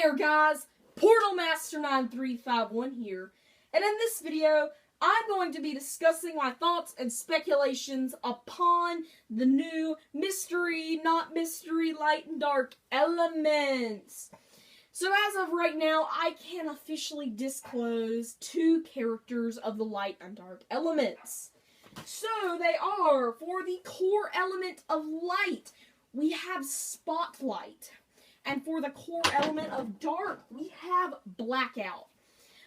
there, guys, Portal Master 9351 here, and in this video, I'm going to be discussing my thoughts and speculations upon the new mystery, not mystery, light and dark elements. So as of right now, I can officially disclose 2 characters of the light and dark elements. So they are, for the core element of light, we have Spotlight. And for the core element of dark, we have Blackout.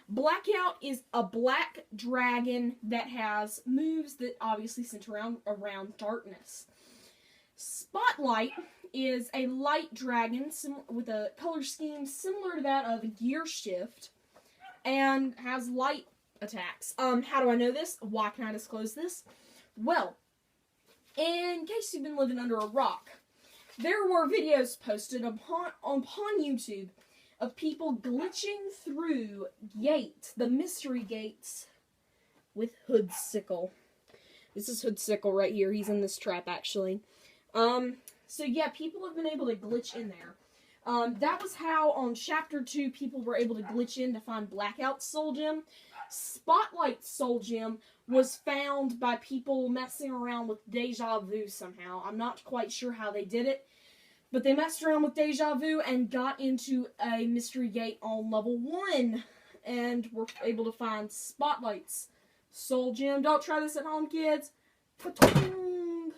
Blackout is a black dragon that has moves that obviously center around darkness. Spotlight is a light dragon with a color scheme similar to that of Gearshift and has light attacks. How do I know this? Why can I disclose this? Well, in case you've been living under a rock, there were videos posted upon YouTube of people glitching through gates, the mystery gates, with Hoodsickle. This is Hoodsickle right here. He's in this trap, actually. So yeah, people have been able to glitch in there. That was how, on Chapter 2, people were able to glitch in to find Blackout's soul gem. Spotlight's soul gem was found by people messing around with Deja Vu somehow. I'm not quite sure how they did it, but they messed around with Deja Vu and got into a mystery gate on level 1, and were able to find Spotlight's soul gem. Don't try this at home, kids. Pa-twang.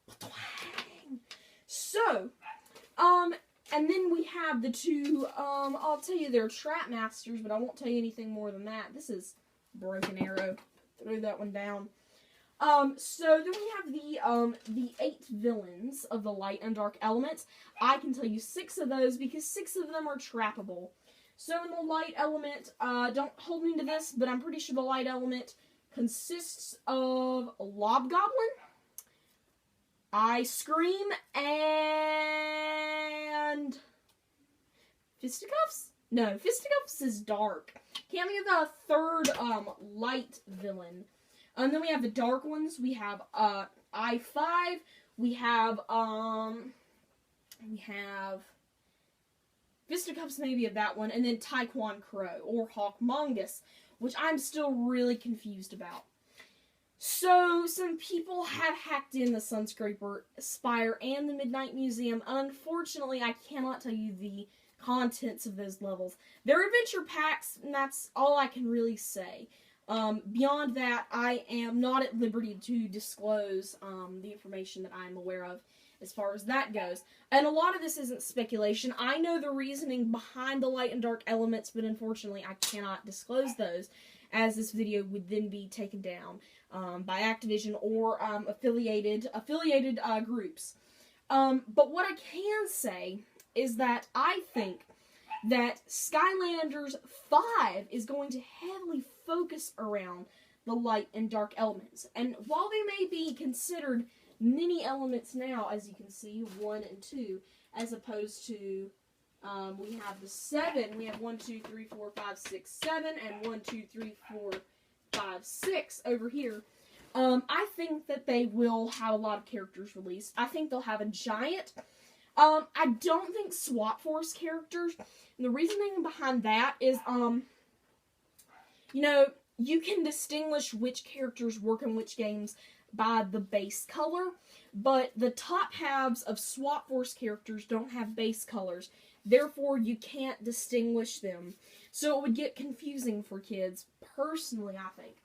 Pa-twang. So, and then we have the 2, I'll tell you they're Trap Masters, but I won't tell you anything more than that. This is Broken Arrow. Threw that one down. So then we have the 8 villains of the light and dark elements. I can tell you 6 of those because 6 of them are trappable. So in the light element, don't hold me to this, but I'm pretty sure the light element consists of Lobgoblin, I Scream, and Fisticuffs? No, Fisticuffs is dark. Can't think of the 3rd light villain. And then we have the dark ones. We have I-5. We have Fisticuffs, maybe of that one, and then Taekwon Crow or Hawkmongus, which I'm still really confused about. So, some people have hacked in the Sunscraper, Spire, and the Midnight Museum. Unfortunately, I cannot tell you the contents of those levels. They're adventure packs, and that's all I can really say. Beyond that, I am not at liberty to disclose the information that I'm aware of as far as that goes. And a lot of this isn't speculation. I know the reasoning behind the light and dark elements, but unfortunately I cannot disclose those, as this video would then be taken down by Activision or affiliated groups. But what I can say is that I think that Skylanders 5 is going to heavily focus around the light and dark elements. And while they may be considered mini elements now, as you can see, 1 and 2, as opposed to, we have the 7, we have 1, 2, 3, 4, 5, 6, 7, and 1, 2, 3, 4, 5, 6 over here. I think that they will have a lot of characters released. I think they'll have a giant. I don't think Swap Force characters. And the reasoning behind that is, you know, you can distinguish which characters work in which games by the base color, but the top halves of Swap Force characters don't have base colors. Therefore, you can't distinguish them. So it would get confusing for kids, personally, I think,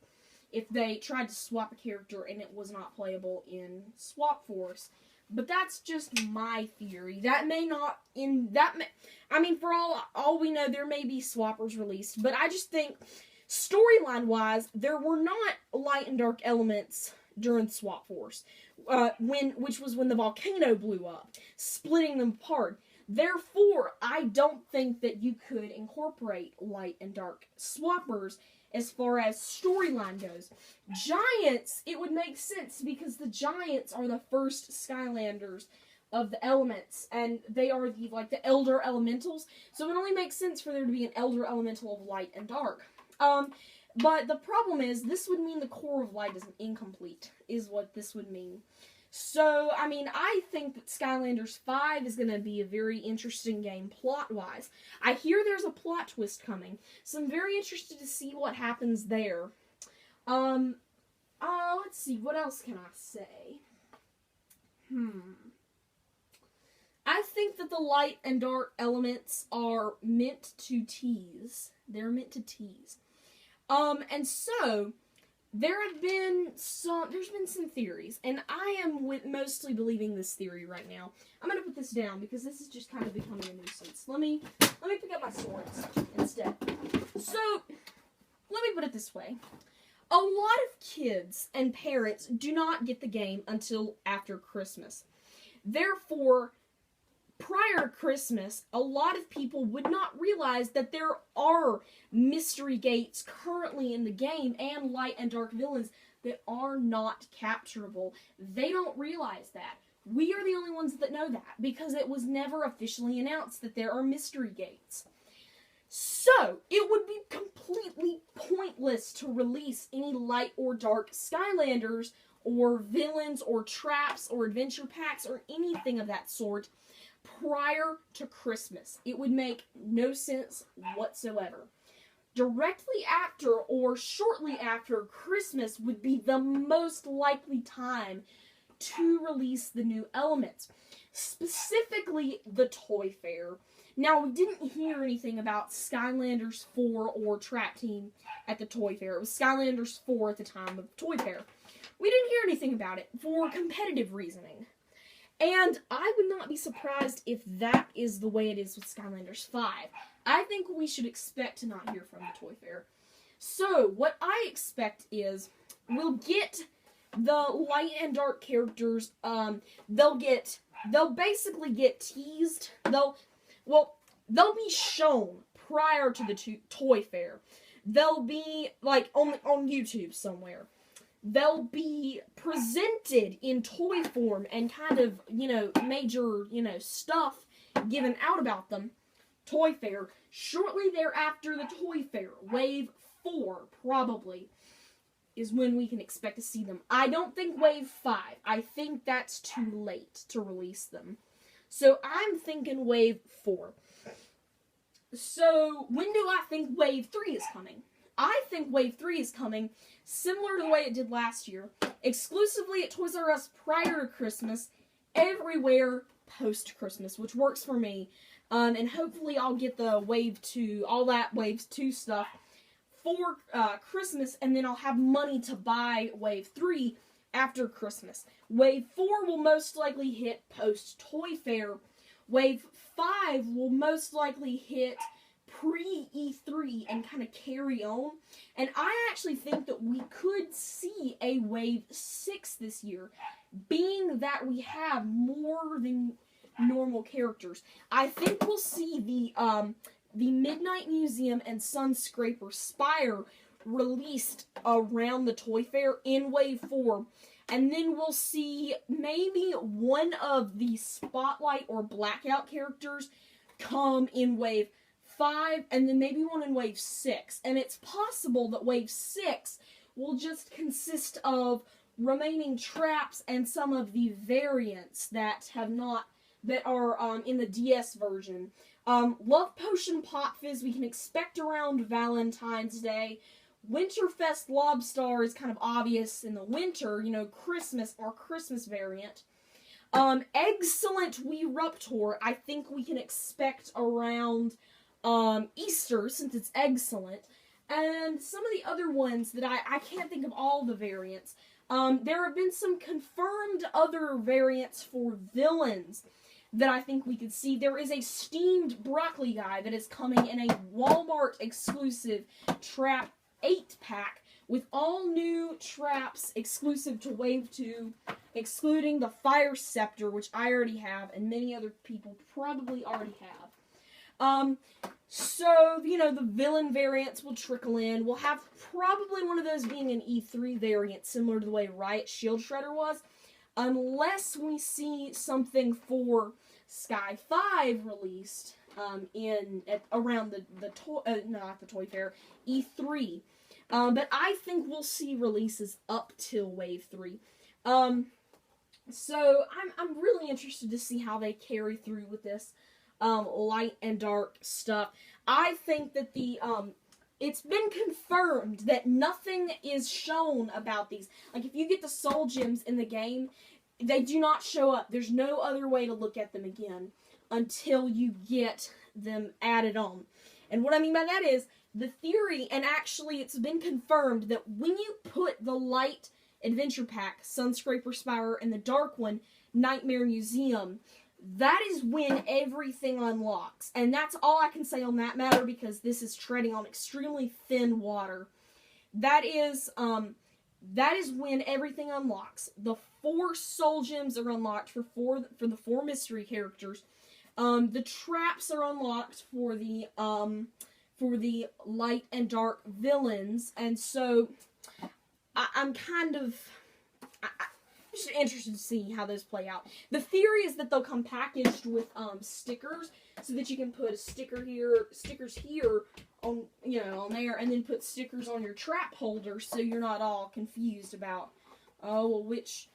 if they tried to swap a character and it was not playable in Swap Force. But that's just my theory. That may not, I mean, for all we know, there may be swappers released, but I just think, storyline-wise, there were not light and dark elements during Swap Force, which was when the volcano blew up, splitting them apart. Therefore, I don't think that you could incorporate light and dark swappers as far as storyline goes. Giants, it would make sense because the giants are the first Skylanders of the elements, and they are the elder elementals, so it only makes sense for there to be an elder elemental of light and dark. But the problem is, this would mean the core of light is incomplete, is what this would mean. So, I mean, I think that Skylanders 5 is going to be a very interesting game plot-wise. I hear there's a plot twist coming, so I'm very interested to see what happens there. Let's see, what else can I say? I think that the light and dark elements are meant to tease. They're meant to tease. And so, there's been some theories, and I am mostly believing this theory right now. I'm gonna put this down because this is just kind of becoming a nuisance. Let me pick up my swords instead. So, let me put it this way. A lot of kids and parents do not get the game until after Christmas. Therefore, prior to Christmas, a lot of people would not realize that there are mystery gates currently in the game and light and dark villains that are not capturable. They don't realize that. We are the only ones that know that because it was never officially announced that there are mystery gates. So, it would be completely pointless to release any light or dark Skylanders or villains or traps or adventure packs or anything of that sort prior to Christmas. It would make no sense whatsoever. Directly after or shortly after Christmas would be the most likely time to release the new elements. Specifically, the Toy Fair. Now, we didn't hear anything about Skylanders 4 or Trap Team at the Toy Fair. It was Skylanders 4 at the time of the Toy Fair. We didn't hear anything about it for competitive reasoning. And I would not be surprised if that is the way it is with Skylanders 5. I think we should expect to not hear from the Toy Fair. So, what I expect is we'll get the light and dark characters, they'll basically get teased. They'll be shown prior to the Toy Fair. They'll be, like, on YouTube somewhere. They'll be presented in toy form and kind of, major, stuff given out about them. Toy Fair. Shortly thereafter, the Toy Fair, Wave 4, probably, is when we can expect to see them. I don't think Wave 5. I think that's too late to release them. So I'm thinking Wave 4. So when do I think Wave 3 is coming? I think Wave 3 is coming similar to the way it did last year. Exclusively at Toys R Us prior to Christmas, everywhere post-Christmas, which works for me. And hopefully I'll get the Wave 2, all that Wave 2 stuff for Christmas, and then I'll have money to buy Wave 3 after Christmas. Wave 4 will most likely hit post-Toy Fair. Wave 5 will most likely hit pre-E3 and kind of carry on. And I actually think that we could see a Wave 6 this year, being that we have more than normal characters. I think we'll see the Midnight Museum and Sunscraper Spire released around the Toy Fair in Wave 4. And then we'll see maybe one of the Spotlight or Blackout characters come in Wave 5, and then maybe one in Wave 6. And it's possible that Wave 6 will just consist of remaining traps and some of the variants that are in the DS version. Love Potion Pop Fizz we can expect around Valentine's Day. Winterfest Lobstar is kind of obvious in the winter, Christmas, our Christmas variant. Excellent Weeruptor, I think we can expect around Easter, since it's excellent. And some of the other ones that I can't think of all the variants. There have been some confirmed other variants for villains that I think we could see. There is a steamed broccoli guy that is coming in a Walmart exclusive Trap 8-pack with all new traps exclusive to Wave 2, excluding the Fire Scepter, which I already have, and many other people probably already have. So, the villain variants will trickle in. We'll have probably one of those being an E3 variant, similar to the way Riot Shield Shredder was, unless we see something for Sky 5 released around not the Toy Fair, E3. But I think we'll see releases up till Wave 3. So I'm really interested to see how they carry through with this light and dark stuff. I think that it's been confirmed that nothing is shown about these. Like, if you get the soul gems in the game, they do not show up. There's no other way to look at them again until you get them added on. And what I mean by that is, the theory, and actually it's been confirmed, that when you put the light adventure pack, Sunscraper Spire, and the dark one, Nightmare Museum, that is when everything unlocks. And that's all I can say on that matter, because this is treading on extremely thin water. That is when everything unlocks. The 4 soul gems are unlocked for the 4 mystery characters. The traps are unlocked for the light and dark villains, and so I'm kind of just interested to see how those play out. The theory is that they'll come packaged with stickers, so that you can put stickers here on, on there, and then put stickers on your trap holder, so you're not all confused about, oh, well, which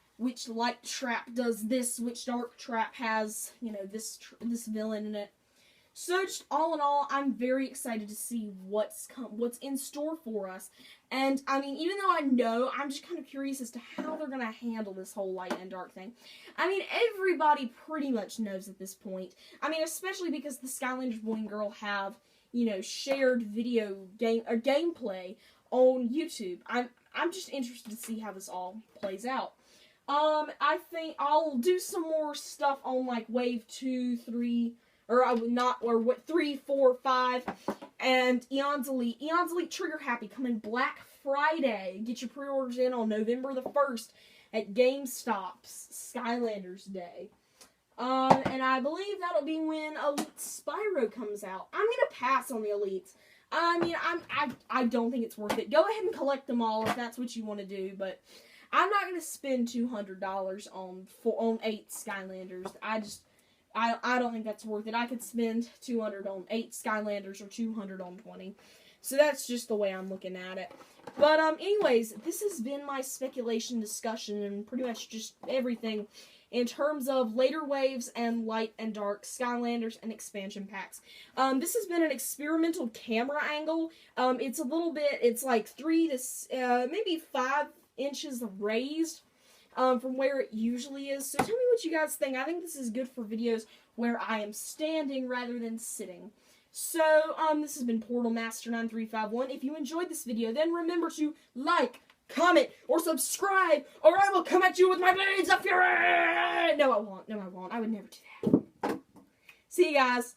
light trap does this, which dark trap has, this villain in it. So just all in all, I'm very excited to see what's in store for us. And I mean, even though I know, I'm just kind of curious as to how they're going to handle this whole light and dark thing. I mean, everybody pretty much knows at this point. I mean, especially because the Skylanders Boy and Girl have, shared video game or gameplay on YouTube. I'm just interested to see how this all plays out. I think I'll do some more stuff on, like, Wave 2, 3, or 3, 4, 5, and Eon's Elite. Eon's Elite Trigger Happy coming Black Friday. Get your pre-orders in on November the 1st at GameStop's Skylanders Day. And I believe that'll be when Elite Spyro comes out. I'm gonna pass on the Elites. I mean, I don't think it's worth it. Go ahead and collect them all if that's what you want to do, but I'm not going to spend $200 on 8 Skylanders. I don't think that's worth it. I could spend $200 on 8 Skylanders or $200 on 20. So that's just the way I'm looking at it. But anyways, this has been my speculation discussion and pretty much just everything in terms of later waves and light and dark Skylanders and expansion packs. This has been an experimental camera angle. It's like 3 to maybe 5 inches raised from where it usually is. So tell me what you guys think. I think this is good for videos where I am standing rather than sitting. So, this has been Portal Master 9351. If you enjoyed this video, then remember to like, comment, or subscribe, or I will come at you with my blades of fury! No, I won't. No, I won't. I would never do that. See you guys.